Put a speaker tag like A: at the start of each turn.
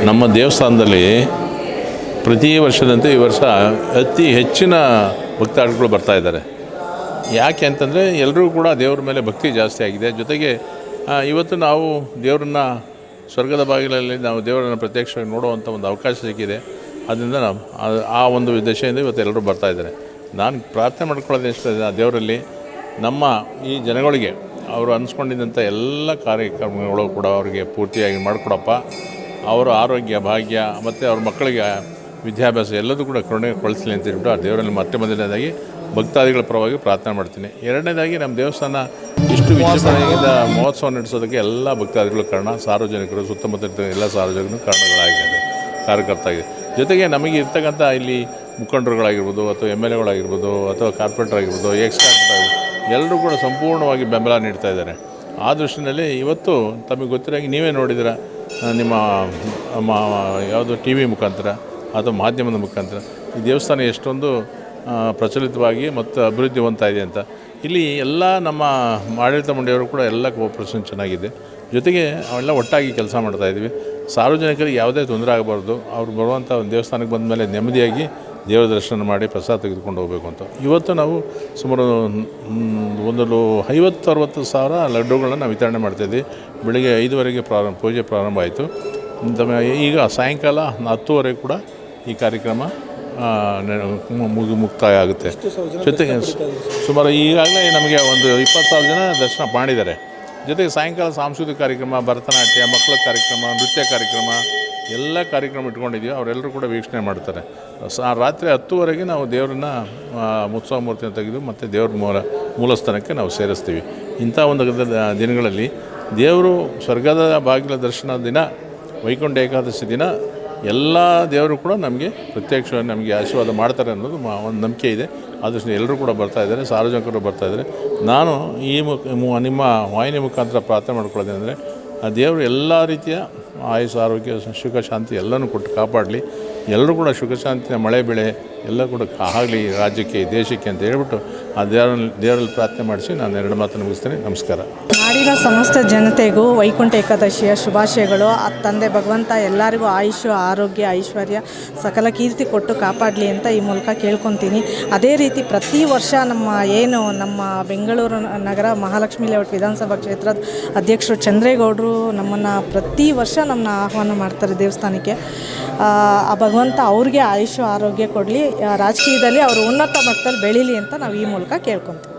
A: ನಮ್ಮ ದೇವಸ್ಥಾನದಲ್ಲಿ ಪ್ರತಿ ವರ್ಷದಂತೆ ಈ ವರ್ಷ ಅತಿ ಹೆಚ್ಚಿನ ಭಕ್ತಾದಿಗಳು ಬರ್ತಾಯಿದ್ದಾರೆ. ಯಾಕೆ ಅಂತಂದರೆ ಎಲ್ಲರೂ ಕೂಡ ದೇವ್ರ ಮೇಲೆ ಭಕ್ತಿ ಜಾಸ್ತಿ ಆಗಿದೆ. ಜೊತೆಗೆ ಇವತ್ತು ನಾವು ದೇವರನ್ನ ಸ್ವರ್ಗದ ಬಾಗಿಲಲ್ಲಿ ನಾವು ದೇವರನ್ನು ಪ್ರತ್ಯಕ್ಷವಾಗಿ ನೋಡುವಂಥ ಒಂದು ಅವಕಾಶ ಸಿಕ್ಕಿದೆ. ಅದರಿಂದ ನಾವು ಆ ಒಂದು ಉದ್ದೇಶದಿಂದ ಇವತ್ತು ಎಲ್ಲರೂ ಬರ್ತಾಯಿದ್ದಾರೆ. ನಾನು ಪ್ರಾರ್ಥನೆ ಮಾಡ್ಕೊಳ್ಳೋದು ಇಷ್ಟ ದೇವರಲ್ಲಿ ನಮ್ಮ ಈ ಜನಗಳಿಗೆ ಅವರು ಅನಿಸ್ಕೊಂಡಿದ್ದಂಥ ಎಲ್ಲ ಕಾರ್ಯಕ್ರಮಗಳು ಕೂಡ ಅವರಿಗೆ ಪೂರ್ತಿಯಾಗಿ ಮಾಡಿಕೊಡಪ್ಪ. ಅವರ ಆರೋಗ್ಯ ಭಾಗ್ಯ ಮತ್ತು ಅವ್ರ ಮಕ್ಕಳಿಗೆ ವಿದ್ಯಾಭ್ಯಾಸ ಎಲ್ಲದೂ ಕೂಡ ಕರುಣೆ ಕಳಿಸಲಿ ಅಂತ ಹೇಳ್ಬಿಟ್ಟು ಆ ದೇವರಲ್ಲಿ ಮತ್ತೆ ಮೊದಲನೇದಾಗಿ ಭಕ್ತಾದಿಗಳ ಪರವಾಗಿ ಪ್ರಾರ್ಥನೆ ಮಾಡ್ತೀನಿ. ಎರಡನೇದಾಗಿ ನಮ್ಮ ದೇವಸ್ಥಾನ ಇಷ್ಟು ವಿಜೃಂಭಣೆಯಿಂದ ಮಹೋತ್ಸವ ನಡೆಸೋದಕ್ಕೆ ಎಲ್ಲ ಭಕ್ತಾದಿಗಳು ಕಾರಣ, ಸಾರ್ವಜನಿಕರು, ಸುತ್ತಮುತ್ತ ಎಲ್ಲ ಸಾರ್ವಜನಿಕರು ಕಾರಣಗಳಾಗಿದೆ, ಕಾರ್ಯಕರ್ತ ಆಗಿದೆ. ಜೊತೆಗೆ ನಮಗೆ ಇರ್ತಕ್ಕಂಥ ಇಲ್ಲಿ ಮುಖಂಡರುಗಳಾಗಿರ್ಬೋದು ಅಥವಾ MLA ಗಳಾಗಿರ್ಬೋದು ಅಥವಾ ಕಾರ್ಪೊರೇಟರ್ ಆಗಿರ್ಬೋದು, ಎಕ್ಸ್ ಕಾರ್ಪೊರೇಟರ್ ಆಗಿರ್ಬೋದು, ಎಲ್ಲರೂ ಕೂಡ ಸಂಪೂರ್ಣವಾಗಿ ಬೆಂಬಲ ನೀಡ್ತಾ ಇದ್ದಾರೆ. ಆ ದೃಷ್ಟಿಯಲ್ಲಿ ಇವತ್ತು ತಮಗೆ ಗೊತ್ತಿರಾಗಿ ನೀವೇ ನೋಡಿದಿರ ನಿಮ್ಮ ಯಾವುದು TV ಮುಖಾಂತರ ಅಥವಾ ಮಾಧ್ಯಮದ ಮುಖಾಂತರ ಈ ದೇವಸ್ಥಾನ ಎಷ್ಟೊಂದು ಪ್ರಚಲಿತವಾಗಿ ಮತ್ತು ಅಭಿವೃದ್ಧಿ ಹೊಂದ್ತಾ ಇದೆ ಅಂತ. ಇಲ್ಲಿ ಎಲ್ಲ ನಮ್ಮ ಆಡಳಿತ ಮಂಡಳಿಯವರು ಕೂಡ ಎಲ್ಲ ಕೋಆಪರೇಷನ್ ಚೆನ್ನಾಗಿದೆ. ಜೊತೆಗೆ ಅವೆಲ್ಲ ಒಟ್ಟಾಗಿ ಕೆಲಸ ಮಾಡ್ತಾಯಿದ್ವಿ. ಸಾರ್ವಜನಿಕರಿಗೆ ಯಾವುದೇ ತೊಂದರೆ ಆಗಬಾರ್ದು, ಅವ್ರು ಬರುವಂಥ ಒಂದು ದೇವಸ್ಥಾನಕ್ಕೆ ಬಂದ ಮೇಲೆ ನೆಮ್ಮದಿಯಾಗಿ ದೇವರ ದರ್ಶನ ಮಾಡಿ ಪ್ರಸಾದ ತೆಗೆದುಕೊಂಡು ಹೋಗಬೇಕು ಅಂತ. ಇವತ್ತು ನಾವು ಸುಮಾರು 50-60 ಸಾವಿರ ಲಡ್ಡುಗಳನ್ನ ನಾವು ವಿತರಣೆ ಮಾಡ್ತಾಯಿದ್ವಿ. ಬೆಳಿಗ್ಗೆ 5 ಪೂಜೆ ಪ್ರಾರಂಭ ಆಯಿತು. ಈಗ ಸಾಯಂಕಾಲ 10 ಕೂಡ ಈ ಕಾರ್ಯಕ್ರಮ ಮುಕ್ತಾಯ ಆಗುತ್ತೆ. ಜೊತೆಗೆ ಸುಮಾರು ಈಗಾಗಲೇ ನಮಗೆ ಒಂದು 20,000 ಜನ ದರ್ಶನ ಮಾಡಿದ್ದಾರೆ. ಜೊತೆಗೆ ಸಾಯಂಕಾಲ ಸಾಂಸ್ಕೃತಿಕ ಕಾರ್ಯಕ್ರಮ, ಭರತನಾಟ್ಯ, ಮಕ್ಕಳ ಕಾರ್ಯಕ್ರಮ, ನೃತ್ಯ ಕಾರ್ಯಕ್ರಮ ಎಲ್ಲ ಕಾರ್ಯಕ್ರಮ ಇಟ್ಕೊಂಡಿದ್ದೀವಿ. ಅವರೆಲ್ಲರೂ ಕೂಡ ವೀಕ್ಷಣೆ ಮಾಡ್ತಾರೆ. ರಾತ್ರಿ 10 ನಾವು ದೇವರನ್ನ ಉತ್ಸವ ಮೂರ್ತಿನ ತೆಗೆದು ಮತ್ತು ದೇವ್ರ ಮೂಲಸ್ಥಾನಕ್ಕೆ ನಾವು ಸೇರಿಸ್ತೀವಿ. ಇಂಥ ಒಂದು ದಿನಗಳಲ್ಲಿ ದೇವರು ಸ್ವರ್ಗದ ಬಾಗಿಲ ದರ್ಶನ ದಿನ, ವೈಕುಂಠ ಏಕಾದಶಿ ದಿನ ಎಲ್ಲ ದೇವರು ಕೂಡ ನಮಗೆ ಪ್ರತ್ಯಕ್ಷವಾಗಿ ನಮಗೆ ಆಶೀರ್ವಾದ ಮಾಡ್ತಾರೆ ಅನ್ನೋದು ಒಂದು ನಂಬಿಕೆ ಇದೆ. ಆದಷ್ಟು ಎಲ್ಲರೂ ಕೂಡ ಬರ್ತಾಯಿದ್ದಾರೆ, ಸಾರ್ವಜನಿಕರು ಬರ್ತಾಯಿದ್ದಾರೆ. ನಾನು ನಿಮ್ಮ ವಾಹಿನಿ ಮುಖಾಂತರ ಪ್ರಾರ್ಥನೆ ಮಾಡ್ಕೊಳ್ಳೋದೇನೆಂದರೆ ಆ ದೇವರು ಎಲ್ಲ ರೀತಿಯ ಆಯುಷ್, ಆರೋಗ್ಯ, ಸುಖ, ಶಾಂತಿ ಎಲ್ಲನೂ ಕೊಟ್ಟು ಕಾಪಾಡಲಿ. ಎಲ್ಲರೂ ಕೂಡ ಸುಖ ಶಾಂತಿಯ ಮಳೆ ಬೆಳೆ ಎಲ್ಲ ಕೂಡ ಆಗಲಿ ರಾಜ್ಯಕ್ಕೆ, ದೇಶಕ್ಕೆ ಅಂತ ಹೇಳ್ಬಿಟ್ಟು ಆ ದೇವರಲ್ಲಿ ಪ್ರಾರ್ಥನೆ ಮಾಡಿಸಿ ನಾನು 2 ಮಾತು ಮುಗಿಸ್ತೇನೆ. ನಮಸ್ಕಾರ.
B: ನಾಡಿನ ಸಮಸ್ತ ಜನತೆಗೂ ವೈಕುಂಠ ಏಕಾದಶಿಯ ಶುಭಾಶಯಗಳು. ಆ ತಂದೆ ಭಗವಂತ ಎಲ್ಲರಿಗೂ ಆಯುಷ್ಯ, ಆರೋಗ್ಯ, ಐಶ್ವರ್ಯ, ಸಕಲ ಕೀರ್ತಿ ಕೊಟ್ಟು ಕಾಪಾಡಲಿ ಅಂತ ಈ ಮೂಲಕ ಕೇಳ್ಕೊತೀನಿ. ಅದೇ ರೀತಿ ಪ್ರತಿ ವರ್ಷ ನಮ್ಮ ಬೆಂಗಳೂರು ನಗರ ಮಹಾಲಕ್ಷ್ಮಿ ಲೇಔಟ್ ವಿಧಾನಸಭಾ ಕ್ಷೇತ್ರದ ಅಧ್ಯಕ್ಷರು ಚಂದ್ರೇಗೌಡರು ನಮ್ಮನ್ನು ಪ್ರತಿ ವರ್ಷ ನಮ್ಮನ್ನ ಆಹ್ವಾನ ಮಾಡ್ತಾರೆ ದೇವಸ್ಥಾನಕ್ಕೆ. ಆ ಭಗವಂತ ಅವ್ರಿಗೆ ಆಯುಷ್ಯ, ಆರೋಗ್ಯ ಕೊಡಲಿ, ರಾಜಕೀಯದಲ್ಲಿ ಅವರು ಉನ್ನತ ಮಟ್ಟದಲ್ಲಿ ಬೆಳೀಲಿ ಅಂತ ನಾವು ಈ ಮೂಲಕ ಕೇಳ್ಕೊತೀವಿ.